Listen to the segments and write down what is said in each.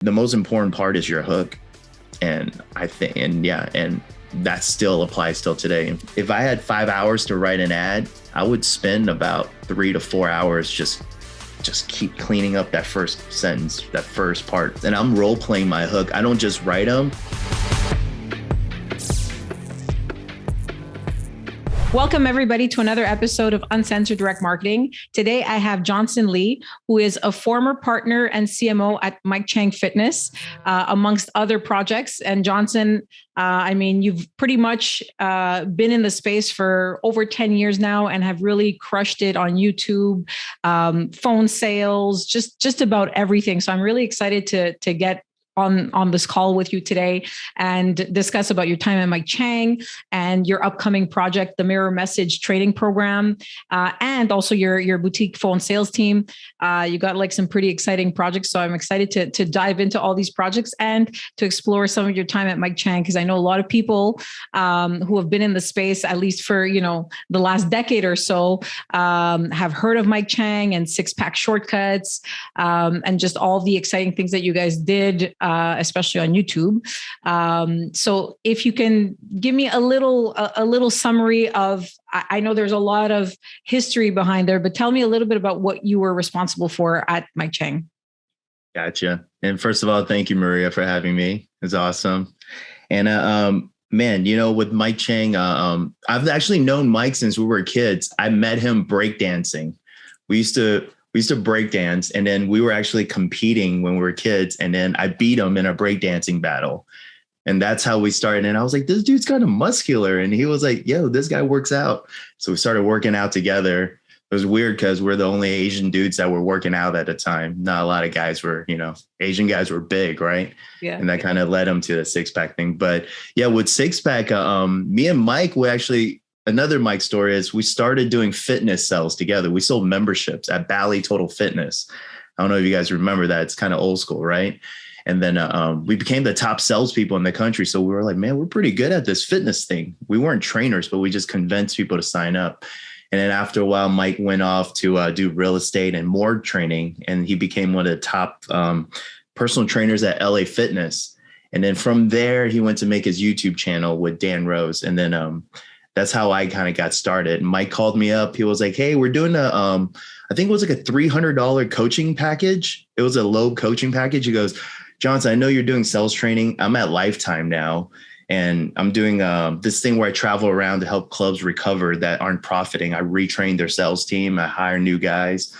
The most important part is your hook. And I think, and that still applies still today. If I had 5 hours to write an ad, I would spend about 3 to 4 hours just keep cleaning up that first sentence, that first part. And I'm role playing my hook. I don't just write them. Welcome everybody to another episode of Uncensored Direct Marketing. Today I have Johnson Lee, who is a former partner and CMO at Mike Chang Fitness, amongst other projects. And Johnson, you've pretty much been in the space for over 10 years now and have really crushed it on YouTube, phone sales, just about everything. So I'm really excited to get on this call with you today and discuss about your time at Mike Chang and your upcoming project, the Mirror Message Training Program, and also your boutique phone sales team. You got like some pretty exciting projects. So I'm excited to dive into all these projects and to explore some of your time at Mike Chang, because I know a lot of people who have been in the space, at least for, the last decade or so, have heard of Mike Chang and SixPackShortcuts, and just all the exciting things that you guys did, especially on YouTube. So if you can give me a little summary of, I know there's a lot of history behind there, but tell me a little bit about what you were responsible for at Mike Chang. Gotcha. And first of all, thank you, Maria, for having me. It's awesome. And with Mike Chang, I've actually known Mike since we were kids. I met him breakdancing. We used to break dance, and then we were actually competing when we were kids. And then I beat him in a breakdancing battle. And that's how we started. And I was like, this dude's kind of muscular. And he was like, yo, this guy works out. So we started working out together. It was weird because we're the only Asian dudes that were working out at the time. Not a lot of guys were, Asian guys were big, right? Yeah. And that kind of led him to the six pack thing. But yeah, with six pack, me and Mike, another Mike story is we started doing fitness sales together. We sold memberships at Bali Total Fitness. I don't know if you guys remember that. It's kind of old school, right? And then we became the top salespeople in the country. So we were like, man, we're pretty good at this fitness thing. We weren't trainers, but we just convinced people to sign up. And then after a while, Mike went off to do real estate and more training. And he became one of the top personal trainers at LA Fitness. And then from there, he went to make his YouTube channel with Dan Rose. And then that's how I kind of got started. Mike called me up. He was like, hey, we're doing I think it was like a $300 coaching package. It was a low coaching package. He goes, Johnson, I know you're doing sales training. I'm at Lifetime now. And I'm doing this thing where I travel around to help clubs recover that aren't profiting. I retrain their sales team. I hire new guys.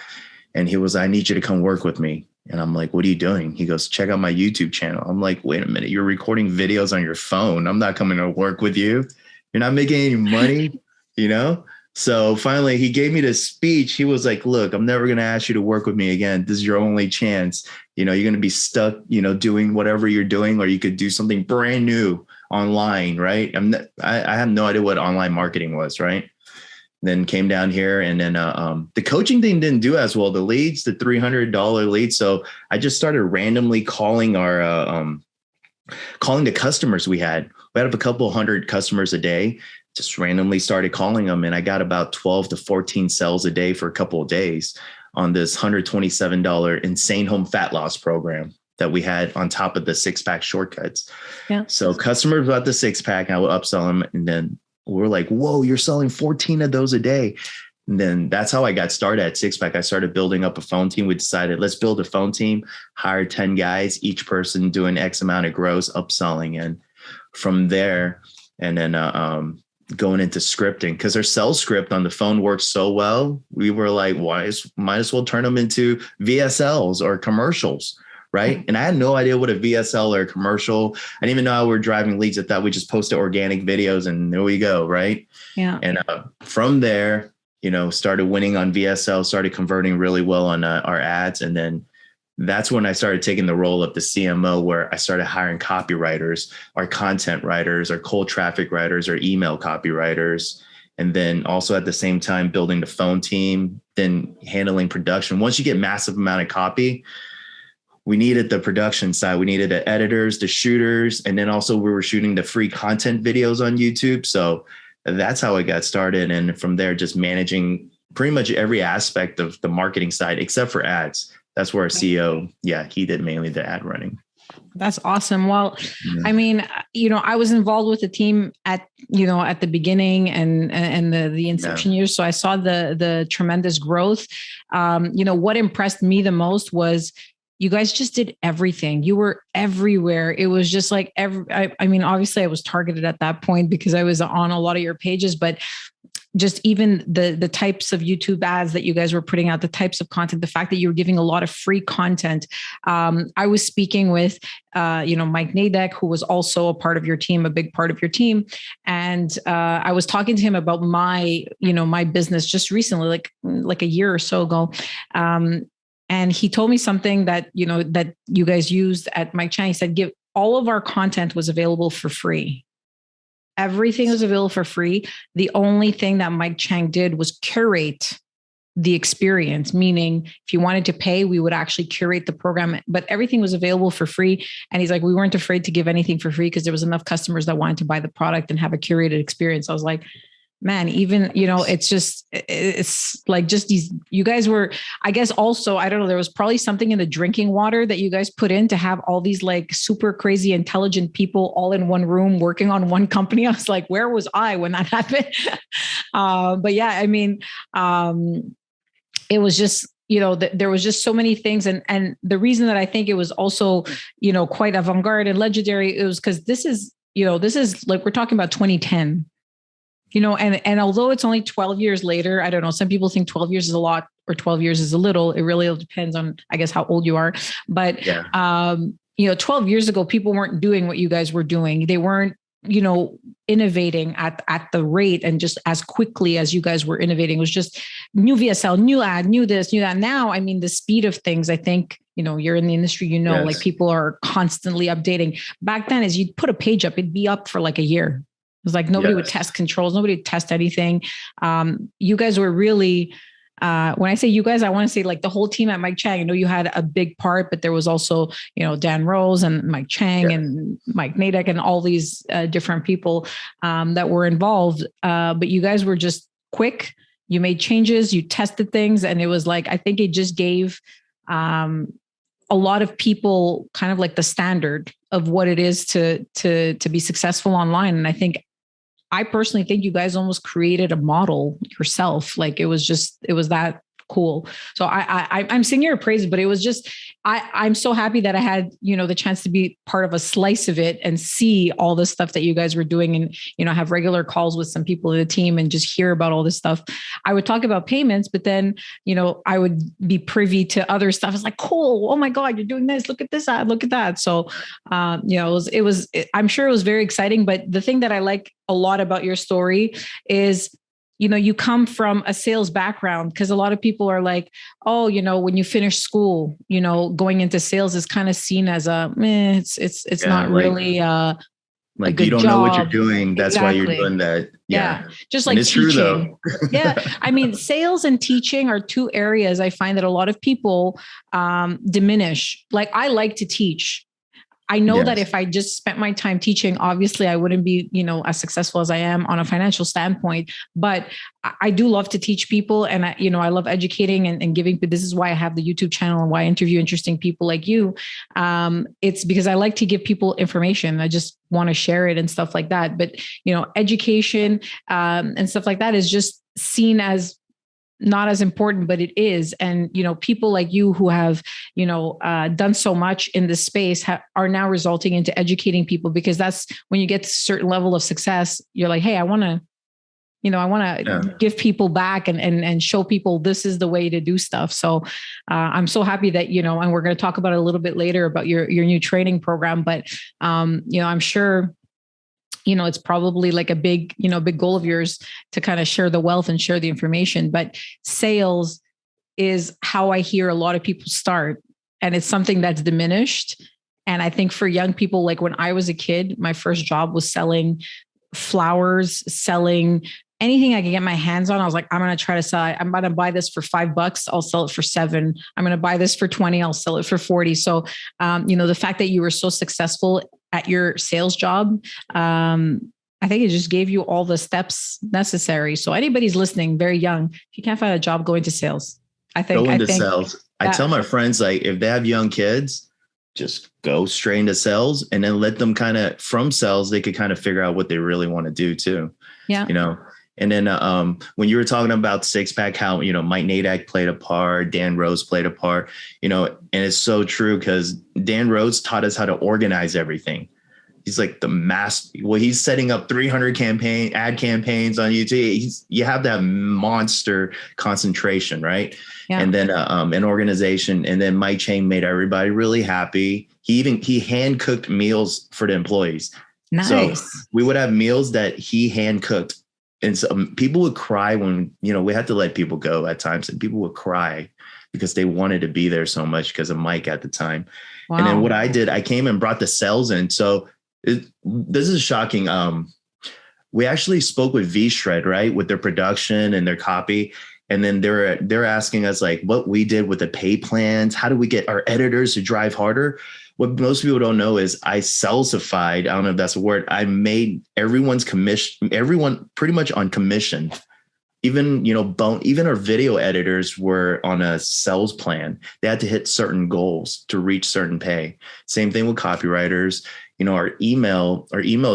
And he was, I need you to come work with me. And I'm like, what are you doing? He goes, check out my YouTube channel. I'm like, wait a minute. You're recording videos on your phone. I'm not coming to work with you. You're not making any money, So finally he gave me this speech. He was like, look, I'm never going to ask you to work with me again. This is your only chance. You're going to be stuck, doing whatever you're doing, or you could do something brand new online. Right. I have no idea what online marketing was. Right. Then came down here, and then the coaching thing didn't do as well. The leads, the $300 leads. So I just started randomly calling calling the customers we had. We had a couple hundred customers a day, just randomly started calling them. And I got about 12 to 14 sales a day for a couple of days on this $127 insane home fat loss program that we had on top of the six pack shortcuts. Yeah. So customers bought the six pack, and I would upsell them. And then we're like, whoa, you're selling 14 of those a day. And then that's how I got started at Six Pack. I started building up a phone team. We decided, let's build a phone team, hire 10 guys, each person doing X amount of gross upselling. And from there, and then going into scripting, because our sales script on the phone works so well. We were like, might as well turn them into VSLs or commercials. Right. And I had no idea what a VSL or a commercial. I didn't even know how we were driving leads. I thought we just posted organic videos and there we go. Right. Yeah. And from there, started winning on VSL, started converting really well on our ads. And then that's when I started taking the role of the CMO, where I started hiring copywriters, our content writers, our cold traffic writers, our email copywriters. And then also at the same time, building the phone team, then handling production. Once you get massive amount of copy, we needed the production side. We needed the editors, the shooters, and then also we were shooting the free content videos on YouTube. So that's how I got started. And from there, just managing pretty much every aspect of the marketing side, except for ads. That's where our CEO, he did mainly the ad running. That's awesome. Well, Yeah. I mean, I was involved with the team at the beginning and the inception years. So I saw the tremendous growth. What impressed me the most was you guys just did everything. You were everywhere. It was just like I mean, obviously I was targeted at that point because I was on a lot of your pages, but just even the types of YouTube ads that you guys were putting out, the types of content, the fact that you were giving a lot of free content. I was speaking with, Mike Nadek, who was also a part of your team, a big part of your team. And I was talking to him about my business just recently, like a year or so ago. And he told me something that you guys used at Mike Chang. He said, all of our content was available for free. Everything was available for free. The only thing that Mike Chang did was curate the experience, meaning if you wanted to pay, we would actually curate the program, but everything was available for free. And he's like, we weren't afraid to give anything for free because there was enough customers that wanted to buy the product and have a curated experience. I was like, man, even, it's like just these, you guys were, I guess also, I don't know, there was probably something in the drinking water that you guys put in to have all these like super crazy, intelligent people all in one room working on one company. I was like, where was I when that happened? But yeah, I mean, it was just, there was just so many things. And the reason that I think it was also, quite avant-garde and legendary, it was because this is like, we're talking about 2010. And although it's only 12 years later, I don't know, some people think 12 years is a lot or 12 years is a little. It really depends on, I guess, how old you are. But, 12 years ago, people weren't doing what you guys were doing. They weren't, innovating at the rate and just as quickly as you guys were innovating. It was just new VSL, new ad, new this, new that. Now, I mean, the speed of things, I think, you're in the industry, Yes. like people are constantly updating. Back then, as you'd put a page up, it'd be up for like a year. It was like nobody would test controls. Nobody would test anything. You guys were really, when I say you guys, I want to say like the whole team at Mike Chang. I know you had a big part, but there was also, Dan Rose and Mike Chang and Mike Nadek and all these different people that were involved. But you guys were just quick. You made changes, you tested things. And it was like, I think it just gave a lot of people kind of like the standard of what it is to be successful online. And I personally think you guys almost created a model yourself. Like it was that cool. So I'm singing your praise, but it was just, I'm so happy that I had, the chance to be part of a slice of it and see all the stuff that you guys were doing and, have regular calls with some people in the team and just hear about all this stuff. I would talk about payments, but then, I would be privy to other stuff. It's like, cool. Oh my God, you're doing this. Look at this ad, look at that. So, I'm sure it was very exciting, but the thing that I like a lot about your story is, you come from a sales background, because a lot of people are like, oh, when you finish school, going into sales is kind of seen as it's not really like you don't job. know what you're doing. That's why you're doing that. Yeah. Just like it's teaching. True though. Yeah. I mean, sales and teaching are two areas I find that a lot of people diminish. Like I like to teach. I know that if I just spent my time teaching, obviously I wouldn't be, as successful as I am on a financial standpoint, but I do love to teach people. And I love educating and giving, but this is why I have the YouTube channel and why I interview interesting people like you. It's because I like to give people information. I just want to share it and stuff like that. But, education and stuff like that is just seen as not as important, but it is. And, people like you who have, done so much in this space are now resulting into educating people, because that's when you get to a certain level of success, you're like, hey, I want to give people back and show people this is the way to do stuff. So I'm so happy that, and we're going to talk about it a little bit later about your new training program, but I'm sure it's probably like a big goal of yours to kind of share the wealth and share the information. But sales is how I hear a lot of people start. And it's something that's diminished. And I think for young people, like when I was a kid, my first job was selling flowers, selling anything I could get my hands on. I was like, I'm going to try to sell. I'm going to buy this for $5. I'll sell it for $7. I'm going to buy this for $20. I'll sell it for $40. So, the fact that you were so successful at your sales job, I think it just gave you all the steps necessary. So anybody's listening, very young, if you can't find a job, go into sales. Go into sales. I tell my friends, like, if they have young kids, just go straight into sales, and then let them kind of, from sales, they could kind of figure out what they really want to do too. Yeah. And then when you were talking about Six Pack, how, Mike Nadak played a part, Dan Rhodes played a part, and it's so true, because Dan Rhodes taught us how to organize everything. He's like the master. Well, he's setting up 300 ad campaigns on YouTube. You have that monster concentration, right? Yeah. And then an organization. And then Mike Chang made everybody really happy. He hand cooked meals for the employees. Nice. So we would have meals that he hand cooked. And so people would cry when, we had to let people go at times, and people would cry because they wanted to be there so much because of Mike at the time. Wow. And then what I did, I came and brought the sales in. So this is shocking. We actually spoke with VShred, right, with their production and their copy. And then they're asking us like what we did with the pay plans. How do we get our editors to drive harder? What most people don't know is I salesified. I don't know if that's a word. I made everyone pretty much on commission. Even, even our video editors were on a sales plan. They had to hit certain goals to reach certain pay. Same thing with copywriters. Our email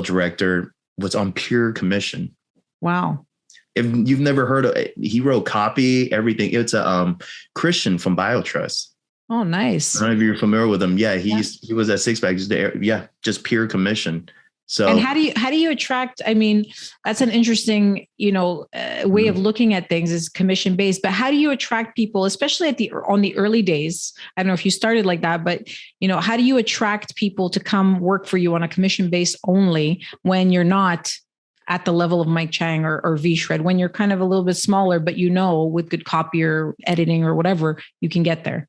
director was on pure commission. Wow. If you've never heard of it, he wrote copy, everything. It's a Christian from BioTrust. Oh, nice. I don't know if you're familiar with him. Yeah, he was at SixPack. Just pure commission. So, and how do you attract? I mean, that's an interesting, way of looking at things, is commission based. But how do you attract people, especially on the early days? I don't know if you started like that, but how do you attract people to come work for you on a commission based only when you're not at the level of Mike Chang or VShred, when you're kind of a little bit smaller, but with good copy or editing or whatever, you can get there?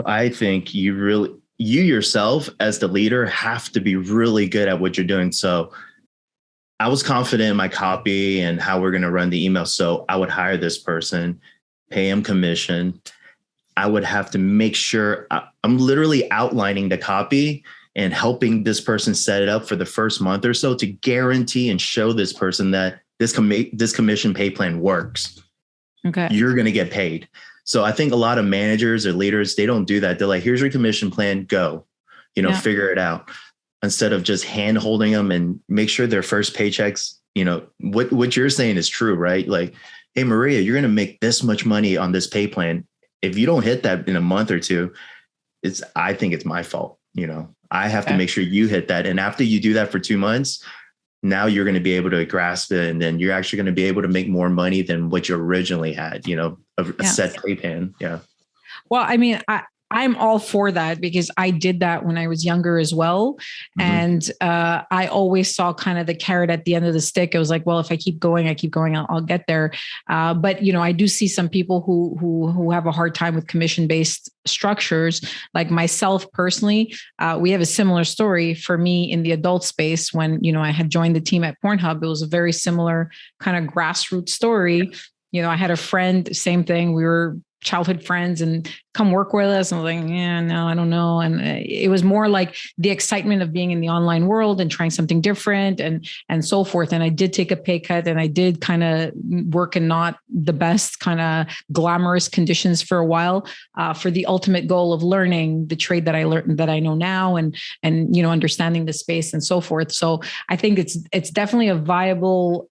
I think you yourself as the leader have to be really good at what you're doing. So I was confident in my copy and how we're going to run the email. So I would hire this person, pay him commission. I would have to make sure I'm literally outlining the copy and helping this person set it up for the first month or so to guarantee and show this person that this commission pay plan works. Okay. You're going to get paid. So I think a lot of managers or leaders, they don't do that. They're like, here's your commission plan, go, figure it out, instead of just hand holding them and make sure their first paychecks, what you're saying is true, right? Like, hey, Maria, you're going to make this much money on this pay plan. If you don't hit that in a month or two, I think it's my fault. I have to make sure you hit that. And after you do that for 2 months, now you're going to be able to grasp it. And then you're actually going to be able to make more money than what you originally had, a set pay plan. Yeah. Well, I mean, I'm all for that, because I did that when I was younger as well. Mm-hmm. And I always saw kind of the carrot at the end of the stick. It was like, well, if I keep going, I'll get there. But, I do see some people who have a hard time with commission-based structures. Like myself personally, we have a similar story for me in the adult space. When, I had joined the team at Pornhub, it was a very similar kind of grassroots story. I had a friend, same thing. We were childhood friends, and come work with us. And I was like, yeah, no, I don't know. And it was more like the excitement of being in the online world and trying something different and so forth. And I did take a pay cut, and I did kind of work in not the best kind of glamorous conditions for a while, for the ultimate goal of learning the trade that I learned, that I know now, and understanding the space and so forth. So I think it's definitely a viable,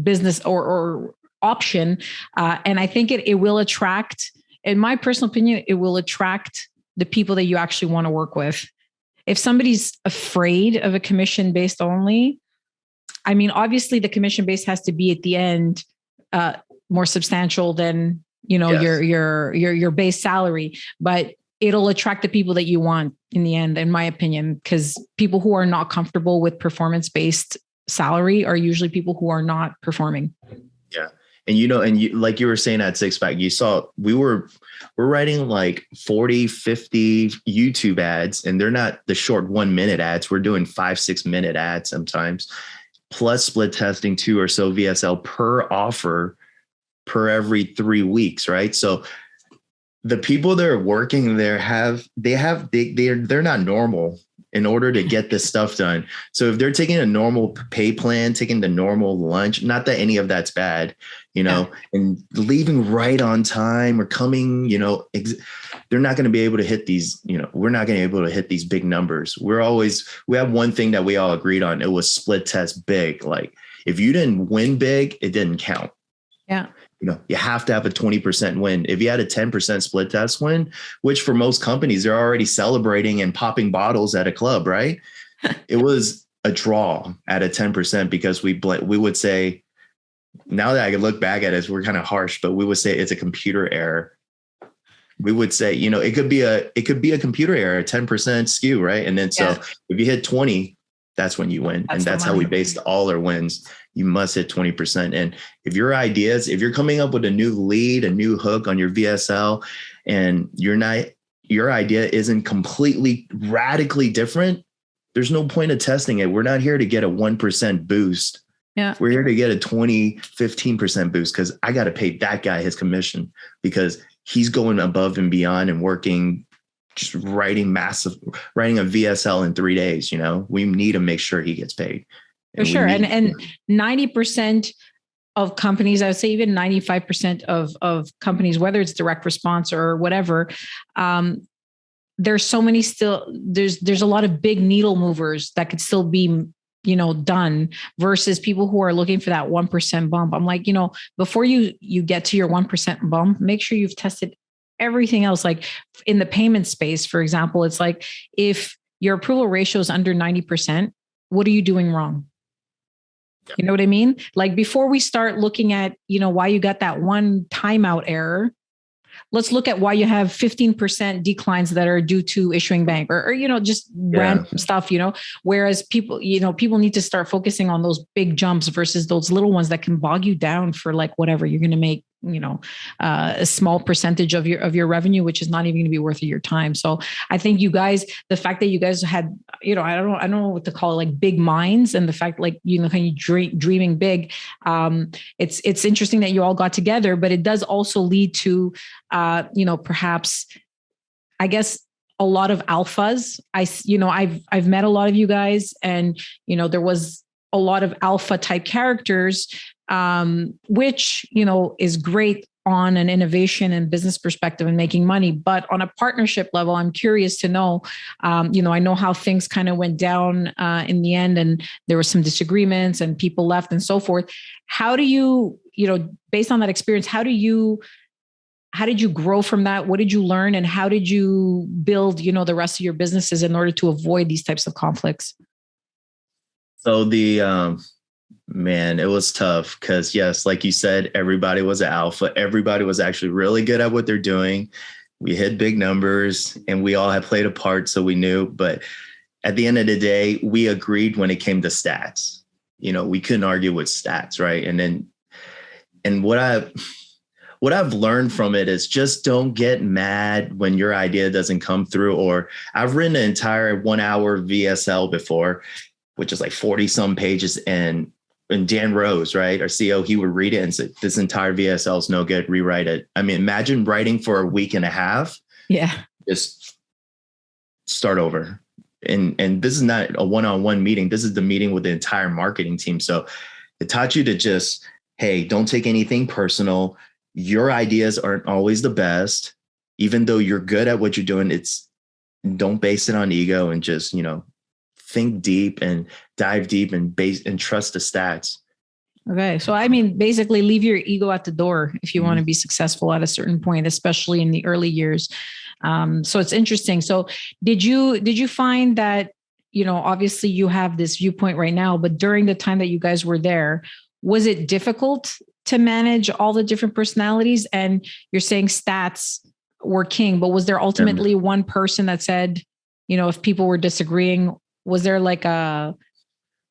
business or option. And I think it will attract, in my personal opinion, it will attract the people that you actually want to work with. If somebody's afraid of a commission based only, I mean, obviously the commission base has to be at the end more substantial than, yes, your base salary, but it'll attract the people that you want in the end, in my opinion, because people who are not comfortable with performance-based salary are usually people who are not performing. Yeah. And, like you were saying at SixPack, you saw we're writing like 40, 50 YouTube ads, and they're not the short 1 minute ads. We're doing 5-6 minute ads sometimes, plus split testing 2 or so VSL per offer per every 3 weeks. Right. So the people that are working there they're not normal. in order to get this stuff done. So if they're taking a normal pay plan, taking the normal lunch, not that any of that's bad, and leaving right on time or coming, they're not going to be able to hit these, we're not going to be able to hit these big numbers. We have one thing that we all agreed on. It was split test big. Like if you didn't win big, it didn't count. Yeah. You have to have a 20% win. If you had a 10% split test win, which for most companies, they're already celebrating and popping bottles at a club, right? It was a draw at a 10% because we would say, now that I can look back at it, we're kind of harsh, but we would say it's a computer error. We would say, it could be a computer error, 10% skew, right? And then if you hit 20, that's when you win. And that's how we based all our wins. You must hit 20%. And if you're coming up with a new lead, a new hook on your VSL, and your idea isn't completely radically different, there's no point of testing it. We're not here to get a 1% boost. Yeah. We're here to get a 20, 15% boost because I got to pay that guy his commission because he's going above and beyond and working, just writing a VSL in 3 days. We need to make sure he gets paid. For sure. And 90% of companies, I would say even 95% of companies, whether it's direct response or whatever, there's so many there's a lot of big needle movers that could still be, done versus people who are looking for that 1% bump. I'm like, before you get to your 1% bump, make sure you've tested everything else. Like in the payment space, for example, it's like, if your approval ratio is under 90%, what are you doing wrong? You know what I mean? Like before we start looking at, why you got that one timeout error, let's look at why you have 15% declines that are due to issuing bank or just random stuff, whereas people need to start focusing on those big jumps versus those little ones that can bog you down for like whatever you're going to make, a small percentage of your revenue, which is not even going to be worth your time. So I think you guys, the fact that you guys had, I don't know what to call it, like big minds, and the fact like, kind of dreaming big. It's interesting that you all got together, but it does also lead to, perhaps, I guess, a lot of alphas. I've met a lot of you guys, and, there was a lot of alpha type characters, which, is great on an innovation and business perspective and making money. But on a partnership level, I'm curious to know, I know how things kind of went down in the end, and there were some disagreements and people left and so forth. How do you, based on that experience, how did you grow from that? What did you learn? And how did you build, the rest of your businesses in order to avoid these types of conflicts? So it was tough because yes, like you said, everybody was an alpha. Everybody was actually really good at what they're doing. We hit big numbers and we all had played a part. So we knew, but at the end of the day, we agreed when it came to stats. We couldn't argue with stats. Right. And what I've learned from it is just don't get mad when your idea doesn't come through. Or I've written an entire 1 hour VSL before, which is like 40 some pages. And Dan Rose, right, our CEO, he would read it and say, this entire VSL is no good, rewrite it. I mean, imagine writing for a week and a half. Yeah. Just start over. And this is not a one-on-one meeting. This is the meeting with the entire marketing team. So it taught you to just, hey, don't take anything personal. Your ideas aren't always the best. Even though you're good at what you're doing, don't base it on ego and just, think deep and dive deep and trust the stats. Okay. So, I mean, basically leave your ego at the door if you want to be successful at a certain point, especially in the early years. So it's interesting. So did you find that, obviously you have this viewpoint right now, but during the time that you guys were there, was it difficult to manage all the different personalities? And you're saying stats were king, but was there ultimately one person that said, if people were disagreeing, was there like a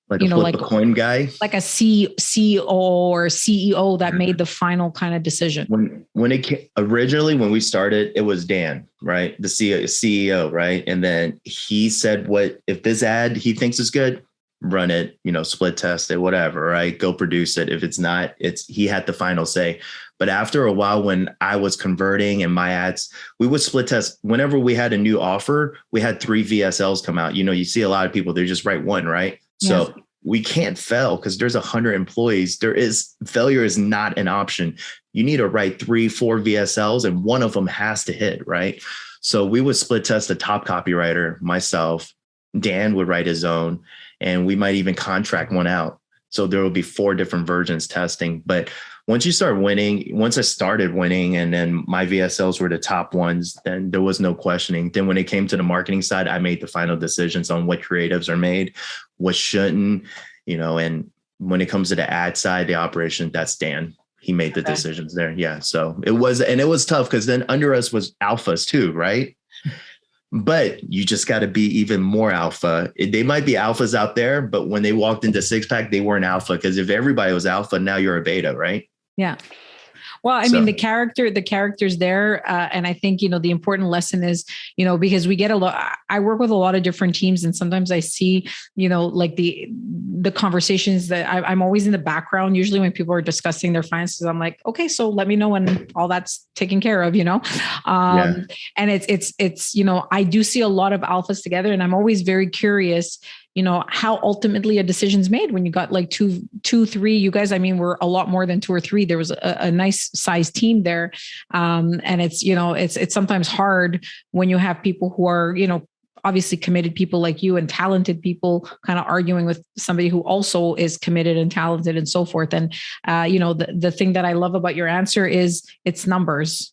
coin guy, like a CEO or CEO that made the final kind of decision? When it came, originally, when we started, it was Dan, right? The CEO, right? And then he said, if this ad he thinks is good, run it, split test it, whatever, right? Go produce it. If it's not, he had the final say. But after a while, when I was converting and my ads, we would split test. Whenever we had a new offer, we had 3 VSLs come out. You see a lot of people, they just write one, right? Yes. So we can't fail because there's 100 employees. Failure is not an option. You need to write 3, 4 VSLs and one of them has to hit, right? So we would split test the top copywriter, myself, Dan would write his own, and we might even contract one out. So there will be 4 different versions testing. But once I started winning and then my VSLs were the top ones, then there was no questioning. Then when it came to the marketing side, I made the final decisions on what creatives are made, what shouldn't, and when it comes to the ad side, the operation, that's Dan. He made the decisions there. Yeah. So it was tough because then under us was alphas too, right? But you just got to be even more alpha. They might be alphas out there, but when they walked into SixPack, they weren't alpha, because if everybody was alpha, now you're a beta, right? Yeah. Well, I mean, the character's there. And I think, the important lesson is, because we get I work with a lot of different teams, and sometimes I see, like the conversations that I'm always in the background. Usually when people are discussing their finances, I'm like, okay, so let me know when all that's taken care of, and it's, I do see a lot of alphas together, and I'm always very curious, how ultimately a decision's made when you got like two, 3, you guys, I mean, we're a lot more than 2 or 3. There was a nice sized team there. And it's, it's sometimes hard when you have people who are, obviously committed people like you and talented people kind of arguing with somebody who also is committed and talented and so forth. And, the thing that I love about your answer is it's numbers.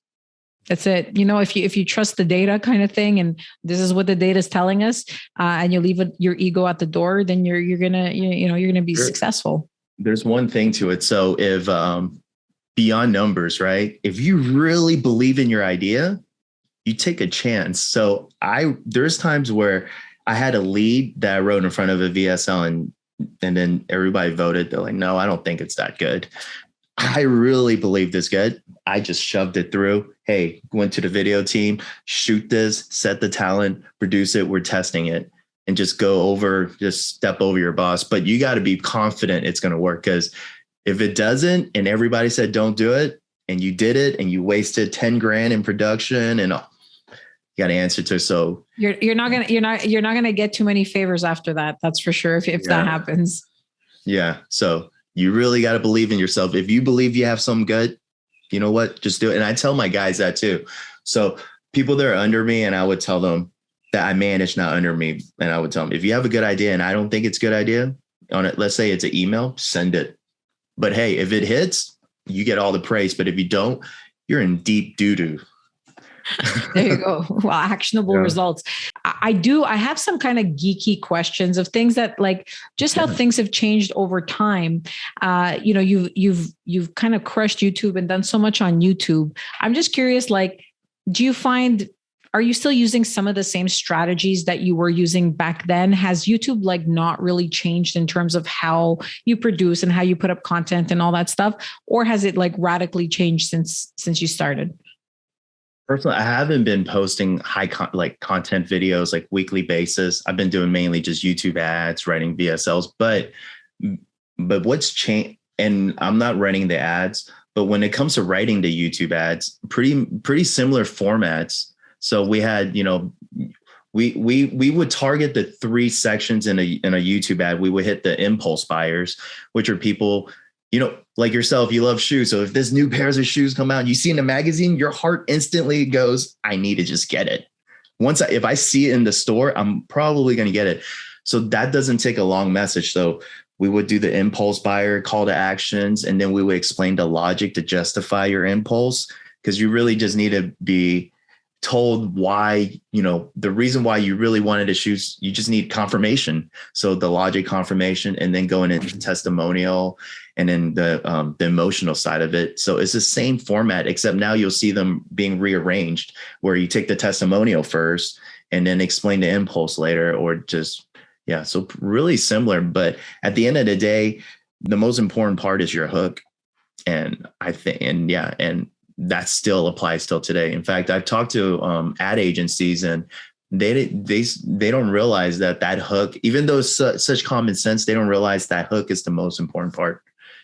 That's it. If you trust the data kind of thing, and this is what the data is telling us, and you leave your ego at the door, then you're gonna be successful. There's one thing to it. So if beyond numbers, right? If you really believe in your idea, you take a chance. So there's times where I had a lead that I wrote in front of a VSL, and then everybody voted. They're like, no, I don't think it's that good. I really believe this good. I just shoved it through. Hey, went to the video team, shoot this, set the talent, produce it. We're testing it, and just step over your boss. But you got to be confident it's going to work, because if it doesn't, and everybody said, don't do it, and you did it, and you wasted 10 grand in production, and you got to answer to. So you're not gonna get too many favors after that. That's for sure. If that happens. Yeah. So you really got to believe in yourself. If you believe you have something good, you know what? Just do it. And I tell my guys that too. So people that are under me, and I would tell them that I manage, not under me. And I would tell them, if you have a good idea and I don't think it's a good idea on it, let's say it's an email, send it. But hey, if it hits, you get all the praise. But if you don't, you're in deep doo-doo. There you go. Well, actionable results. I have some kind of geeky questions of things that, like, just how things have changed over time. You've kind of crushed YouTube and done so much on YouTube. I'm just curious, like, are you still using some of the same strategies that you were using back then? Has YouTube not really changed in terms of how you produce and how you put up content and all that stuff? Or has it radically changed since you started? Personally, I haven't been posting content videos weekly basis. I've been doing mainly just YouTube ads, writing VSLs, but what's changed, and I'm not running the ads, but when it comes to writing the YouTube ads, pretty similar formats. So we had, we would target the 3 sections in a YouTube ad. We would hit the impulse buyers, which are people, like yourself, you love shoes. So if this new pairs of shoes come out, you see in a magazine, your heart instantly goes, I need to just get it. If I see it in the store, I'm probably going to get it. So that doesn't take a long message. So we would do the impulse buyer call to actions, and then we would explain the logic to justify your impulse, because you really just need to be told why, the reason why you really wanted to shoes, you just need confirmation. So the logic confirmation, and then going into testimonial, and then the emotional side of it. So it's the same format, except now you'll see them being rearranged, where you take the testimonial first and then explain the impulse later, or just, so really similar. But at the end of the day, the most important part is your hook. And I think, and that still applies till today. In fact, I've talked to ad agencies, and they don't realize that hook, even though it's such common sense, they don't realize that hook is the most important part.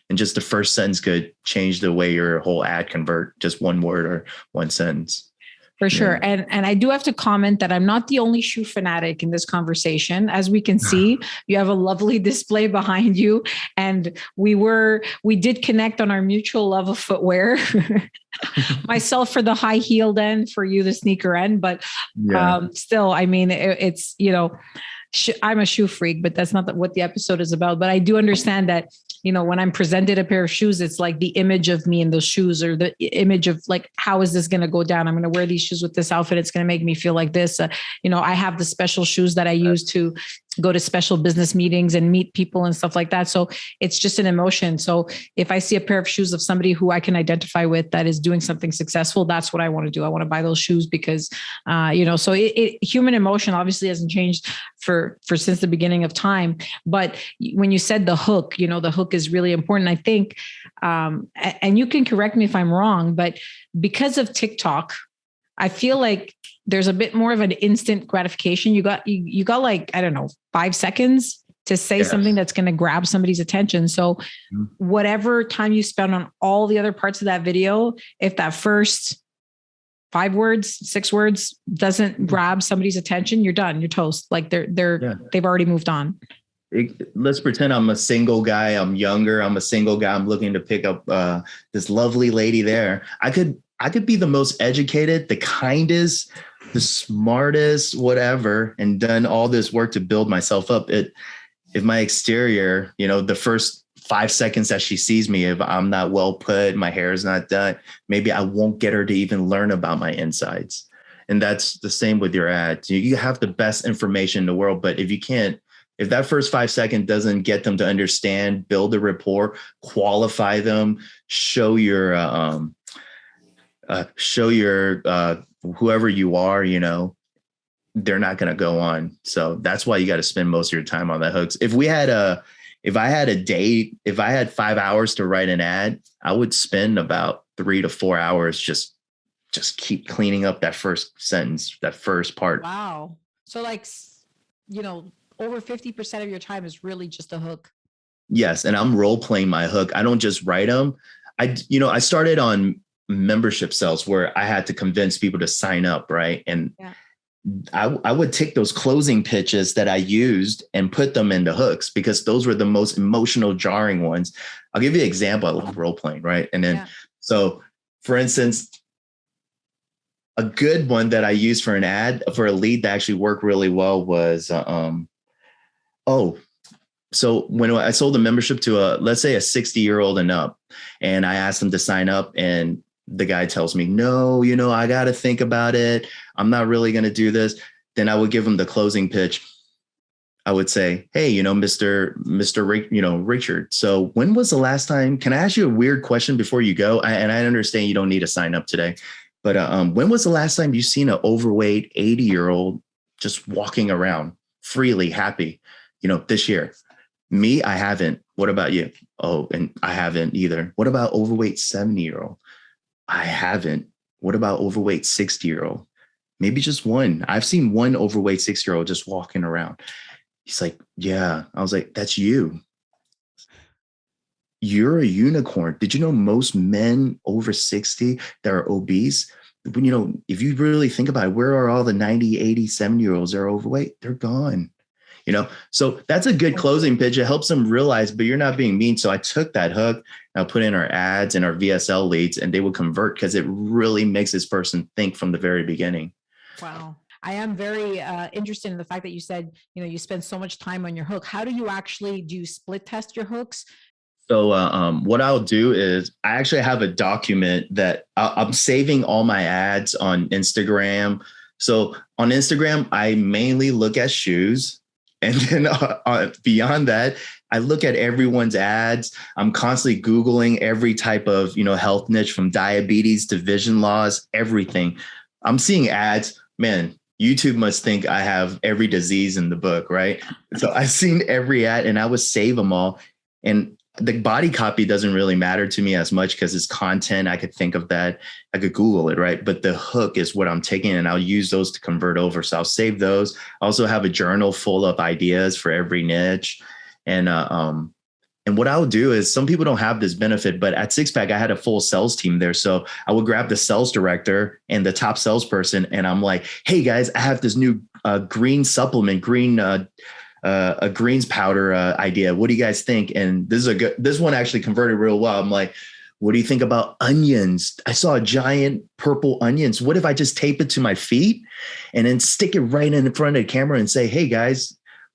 And just the first sentence could change the way your whole ad convert, just one word or one sentence. For sure. Yeah. And I do have to comment that I'm not the only shoe fanatic in this conversation. As we can see, you have a lovely display behind you. And we did connect on our mutual love of footwear. Myself for the high heeled end, for you, the sneaker end. But still, I mean, it's, I'm a shoe freak, but that's not what the episode is about. But I do understand that, when I'm presented a pair of shoes, it's like the image of me in those shoes, or the image of like, how is this going to go down? I'm going to wear these shoes with this outfit. It's going to make me feel like this. I have the special shoes that I use to go to special business meetings and meet people and stuff like that. So it's just an emotion. So if I see a pair of shoes of somebody who I can identify with that is doing something successful, that's what I want to do. I want to buy those shoes because, so human emotion obviously hasn't changed for since the beginning of time. But when you said the hook, the hook is really important. I think, and you can correct me if I'm wrong, but because of TikTok, I feel like there's a bit more of an instant gratification. You got like, I don't know, 5 seconds to say something that's going to grab somebody's attention. So whatever time you spend on all the other parts of that video, if that first 5 words, 6 words doesn't grab somebody's attention, you're done. You're toast. Like they've already moved on. Let's pretend I'm a single guy. I'm younger. I'm a single guy. I'm looking to pick up this lovely lady there. I could be the most educated, the kindest, the smartest, whatever, and done all this work to build myself up. If my exterior, the first 5 seconds that she sees me, if I'm not well put, my hair is not done, maybe I won't get her to even learn about my insides. And that's the same with your ads. You have the best information in the world, but if that first 5 seconds doesn't get them to understand, build a rapport, qualify them, show your whoever you are, they're not going to go on. So that's why you got to spend most of your time on that hooks. If I had 5 hours to write an ad, I would spend about 3 to 4 hours just keep cleaning up that first sentence, that first part. Wow. So over 50% of your time is really just a hook. Yes. And I'm role playing my hook. I don't just write them. I started on membership sales where I had to convince people to sign up. Right. And I would take those closing pitches that I used and put them into hooks because those were the most emotional, jarring ones. I'll give you an example. I love role playing. Right. And then, so for instance, a good one that I used for an ad for a lead that actually worked really well was, so when I sold a membership to let's say a 60-year-old and up, and I asked them to sign up, and the guy tells me, no, I got to think about it. I'm not really going to do this. Then I would give him the closing pitch. I would say, hey, Mr. Richard. So when was the last time, can I ask you a weird question before you go? And I understand you don't need to sign up today, but when was the last time you seen an overweight 80-year-old just walking around freely, happy? This year. Me, I haven't. What about you? Oh, and I haven't either. What about overweight 70-year-old? I haven't. What about overweight 60-year-old? Maybe just one. I've seen one overweight 60-year-old just walking around. He's like, yeah. I was like, that's you. You're a unicorn. Did you know most men over 60 that are obese? If you really think about it, where are all the 90, 80, 70-year-olds that are overweight? They're gone. So that's a good closing pitch. It helps them realize, but you're not being mean. So I took that hook, and I put in our ads and our VSL leads, and they will convert because it really makes this person think from the very beginning. Wow. I am very interested in the fact that you said, you spend so much time on your hook. How do you split test your hooks? So what I'll do is I actually have a document that I'm saving all my ads on Instagram. So on Instagram, I mainly look at shoes. And then beyond that, I look at everyone's ads. I'm constantly Googling every type of, health niche, from diabetes to vision loss, everything. I'm seeing ads. Man, YouTube must think I have every disease in the book, right? So I've seen every ad and I would save them all. And the body copy doesn't really matter to me as much because it's content. I could think of that. I could Google it, right? But the hook is what I'm taking, and I'll use those to convert over. So I'll save those. I also have a journal full of ideas for every niche. And what I would do is, some people don't have this benefit, but at Sixpack, I had a full sales team there. So I would grab the sales director and the top salesperson, and I'm like, hey guys, I have this new green supplement, a greens powder idea. What do you guys think? And this one actually converted real well. I'm like, what do you think about onions? I saw a giant purple onions. What if I just tape it to my feet and then stick it right in front of the camera and say, hey guys,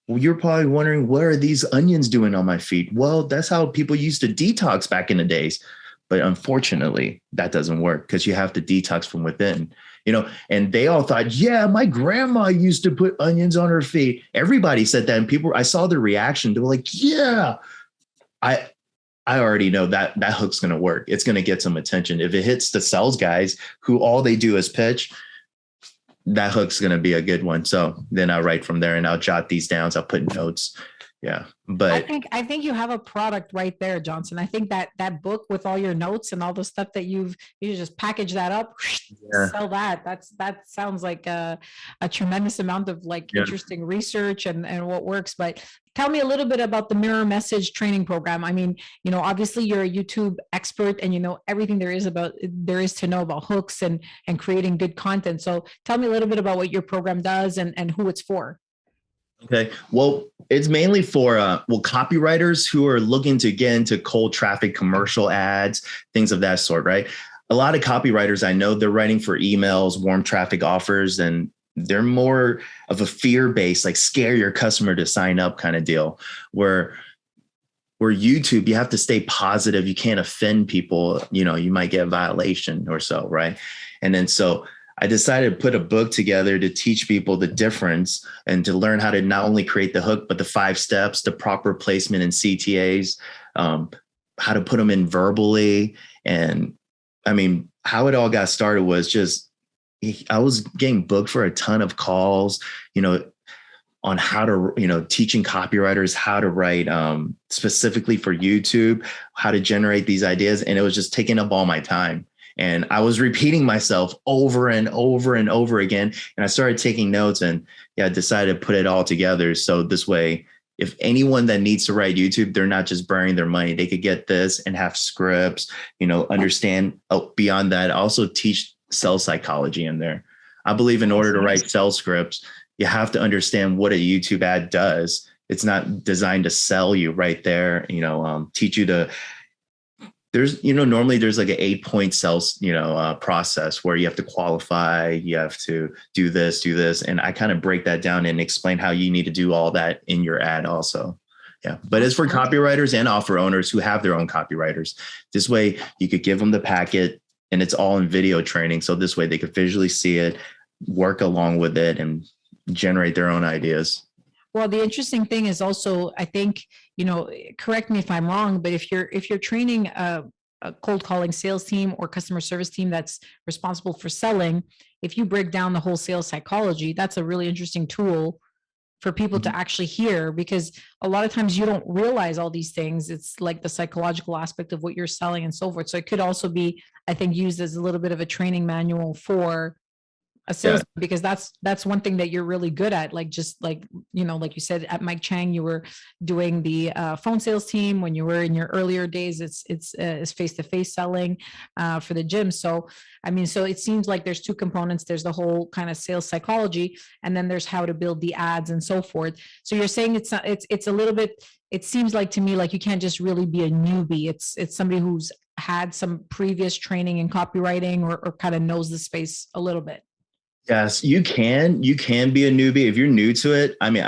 well, you're probably wondering, what are these onions doing on my feet? Well, that's how people used to detox back in the days. But unfortunately, that doesn't work because you have to detox from within, and they all thought, yeah, my grandma used to put onions on her feet. Everybody said that. And I saw the reaction. They were like, yeah, I already know that hook's going to work. It's going to get some attention. If it hits the sales guys who all they do is pitch, that hook's going to be a good one. So then I'll write from there, and I'll jot these down. I'll put notes. Yeah. But I think you have a product right there, Johnson. I think that book with all your notes and all the stuff that you just package that up, sell that. That sounds like a tremendous amount of interesting research and what works. But tell me a little bit about the mirror message training program. I mean, obviously you're a YouTube expert and you know everything there is to know about hooks and creating good content. So tell me a little bit about what your program does and who it's for. Okay. Well, it's mainly for copywriters who are looking to get into cold traffic, commercial ads, things of that sort, right? A lot of copywriters I know, they're writing for emails, warm traffic offers, and they're more of a fear-based, like scare your customer to sign up kind of deal. Where YouTube, you have to stay positive. You can't offend people. You might get a violation or so, right? And then so I decided to put a book together to teach people the difference and to learn how to not only create the hook, but the 5 steps, the proper placement in CTAs, how to put them in verbally. And I mean, how it all got started was just, I was getting booked for a ton of calls, on how to, teaching copywriters how to write specifically for YouTube, how to generate these ideas. And it was just taking up all my time. And I was repeating myself over and over and over again. And I started taking notes and I decided to put it all together. So this way, if anyone that needs to write YouTube, they're not just burning their money. They could get this and have scripts, understand. Beyond that, also teach sales psychology in there. I believe in order to write sales scripts, you have to understand what a YouTube ad does. It's not designed to sell you right there, teach you to. There's, normally there's like an 8-point sales, process where you have to qualify, you have to do this. And I kind of break that down and explain how you need to do all that in your ad also. Yeah. But it's for copywriters and offer owners who have their own copywriters. This way you could give them the packet and it's all in video training. So this way they could visually see it, work along with it and generate their own ideas. Well, the interesting thing is also, I think, correct me if I'm wrong, but if you're training a cold calling sales team or customer service team that's responsible for selling, if you break down the whole sales psychology, that's a really interesting tool for people to actually hear, because a lot of times you don't realize all these things. It's like the psychological aspect of what you're selling and so forth. So it could also be, I think, used as a little bit of a training manual for a sales, because that's one thing that you're really good at. Like you said, at Mike Chang, you were doing the phone sales team. When you were in your earlier days, it's face-to-face selling for the gym. So, I mean, so it seems like there's 2 components. There's the whole kind of sales psychology, and then there's how to build the ads and so forth. So you're saying it's a little bit, it seems like to me, like you can't just really be a newbie. It's somebody who's had some previous training in copywriting or kind of knows the space a little bit. Yes, you can be a newbie if you're new to it. I mean,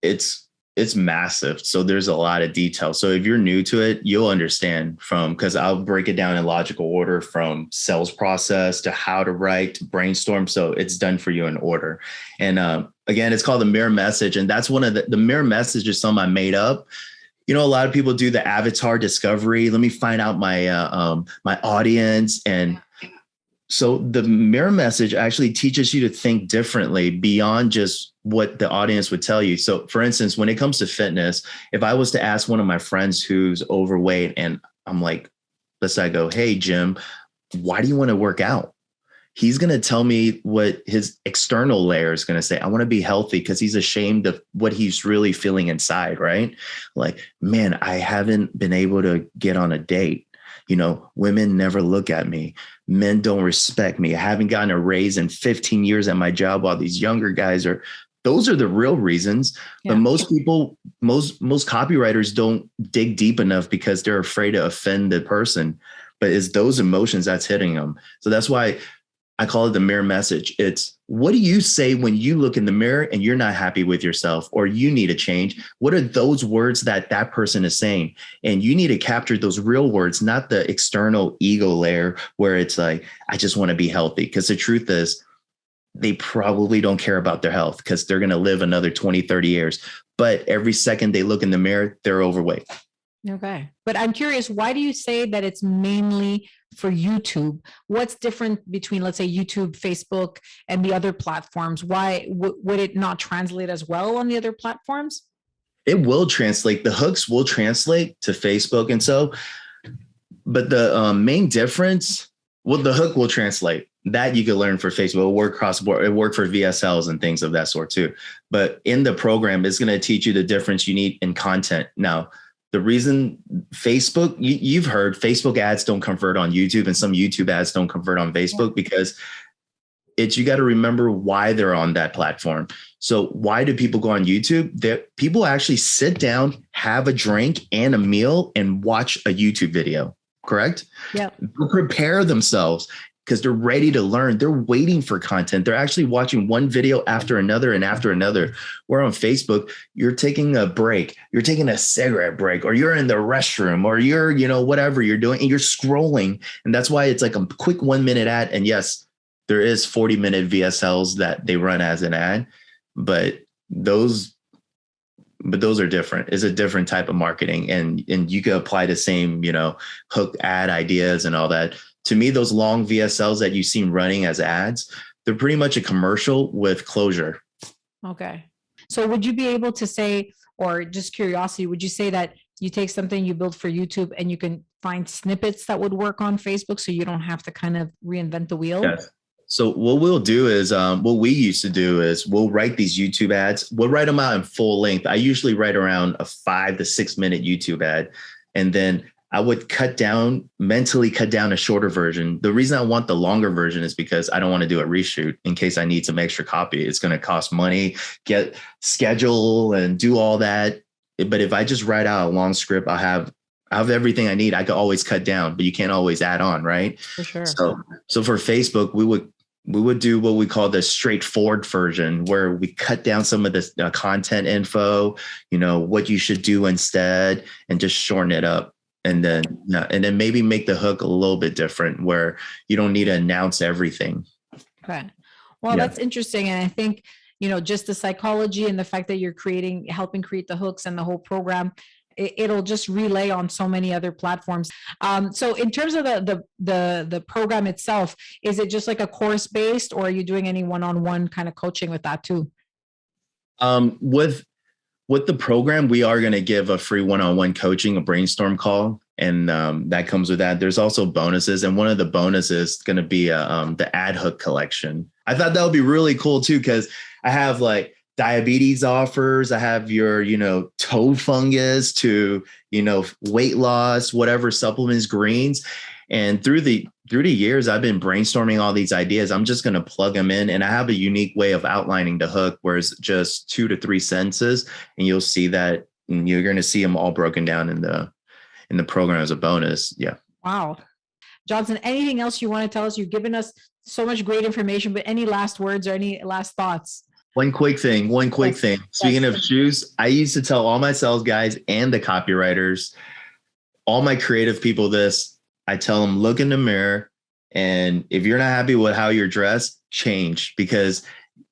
it's massive. So there's a lot of detail. So if you're new to it, you'll understand because I'll break it down in logical order from sales process to how to write to brainstorm. So it's done for you in order. And again, it's called the mirror message. And that's one of the mirror message is something I made up. A lot of people do the avatar discovery. Let me find out my audience. And So the mirror message actually teaches you to think differently beyond just what the audience would tell you. So for instance, when it comes to fitness, if I was to ask one of my friends who's overweight and I'm like, let's say I go, hey, Jim, why do you want to work out? He's going to tell me what his external layer is going to say. I want to be healthy because he's ashamed of what he's really feeling inside, right? Like, man, I haven't been able to get on a date. Women never look at me. Men don't respect me. I haven't gotten a raise in 15 years at my job while these younger guys are. Those are the real reasons. Yeah. But most people, most copywriters don't dig deep enough because they're afraid to offend the person. But it's those emotions that's hitting them. So that's why I call it the mirror message. It's what do you say when you look in the mirror and you're not happy with yourself or you need a change? What are those words that person is saying? And you need to capture those real words, not the external ego layer where it's like, I just want to be healthy. Because the truth is, they probably don't care about their health because they're going to live another 20, 30 years. But every second they look in the mirror, they're overweight. Okay. But I'm curious, why do you say that it's mainly for YouTube? What's different between, let's say, YouTube, Facebook, and the other platforms? Why would it not translate as well on the other platforms? It will translate. The hooks will translate to Facebook. And so, but the main difference, well, the hook will translate. That you can learn for Facebook. It'll work cross board. It work for VSLs and things of that sort too. But in the program, it's going to teach you the difference you need in content. Now, the reason Facebook, you've heard Facebook ads don't convert on YouTube and some YouTube ads don't convert on Facebook because you got to remember why they're on that platform. So why do people go on YouTube? People actually sit down, have a drink and a meal and watch a YouTube video, correct? Yeah. Prepare themselves because they're ready to learn. They're waiting for content. They're actually watching one video after another and after another. Where on Facebook, you're taking a break, you're taking a cigarette break, or you're in the restroom, or you're, whatever you're doing, and you're scrolling. And that's why it's like a quick 1-minute ad. And yes, there is 40-minute VSLs that they run as an ad, but those are different. It's a different type of marketing. And you can apply the same, hook ad ideas and all that. To me, those long VSLs that you see running as ads, they're pretty much a commercial with closure. Okay. So would you be able to say, or just curiosity, would you say that you take something you built for YouTube and you can find snippets that would work on Facebook so you don't have to kind of reinvent the wheel? Yes. So what we'll do is, what we used to do is we'll write these YouTube ads. We'll write them out in full length. I usually write around a 5 to 6 minute YouTube ad. And then I would mentally cut down a shorter version. The reason I want the longer version is because I don't want to do a reshoot in case I need some extra copy. It's going to cost money, get schedule and do all that. But if I just write out a long script, I have everything I need. I could always cut down, but you can't always add on, right? For sure. So for Facebook, we would do what we call the straightforward version, where we cut down some of the content info, what you should do instead, and just shorten it up. And then maybe make the hook a little bit different where you don't need to announce everything. Okay. Well, that's interesting. And I think, just the psychology and the fact that you're helping create the hooks and the whole program, it'll just relay on so many other platforms. So in terms of the program itself, is it just like a course based, or are you doing any one-on-one kind of coaching with that too? With the program, we are going to give a free one-on-one coaching, a brainstorm call. And that comes with that. There's also bonuses. And one of the bonuses is going to be the ad hook collection. I thought that would be really cool too, because I have like diabetes offers. I have your, toe fungus to, weight loss, whatever supplements, greens. And through the years, I've been brainstorming all these ideas. I'm just going to plug them in. And I have a unique way of outlining the hook where it's just 2 to 3 sentences. And you'll see that, and you're going to see them all broken down in the program as a bonus. Yeah. Wow. Johnson, anything else you want to tell us? You've given us so much great information, but any last words or any last thoughts? One quick thing. Speaking of shoes, I used to tell all my sales guys and the copywriters, all my creative people this. I tell them, look in the mirror, and if you're not happy with how you're dressed, change, because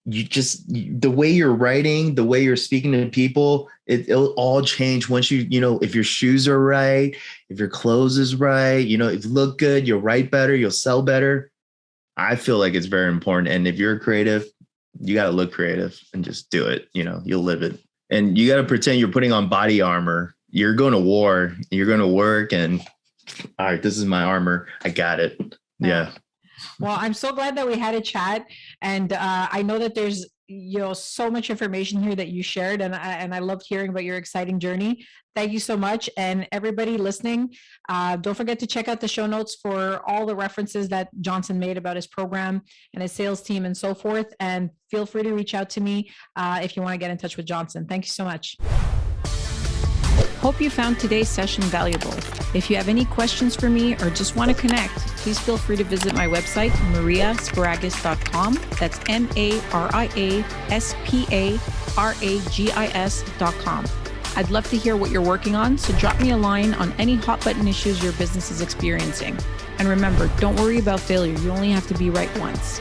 the way you're writing, the way you're speaking to people, it'll all change once if your shoes are right, if your clothes is right, if you look good, you'll write better, you'll sell better. I feel like it's very important. And if you're creative, you got to look creative and just do it. You'll live it. And you got to pretend you're putting on body armor. You're going to war. You're going to work. And all right, this is my armor. I got it. Yeah. Well, I'm so glad that we had a chat. And I know that there's so much information here that you shared, and I loved hearing about your exciting journey. Thank you so much. And everybody listening, don't forget to check out the show notes for all the references that Johnson made about his program and his sales team and so forth. And feel free to reach out to me if you want to get in touch with Johnson. Thank you so much. Hope you found today's session valuable. If you have any questions for me or just want to connect, please feel free to visit my website, mariasparagis.com. That's MariaSparagis.com. I'd love to hear what you're working on, so drop me a line on any hot button issues your business is experiencing. And remember, don't worry about failure. You only have to be right once.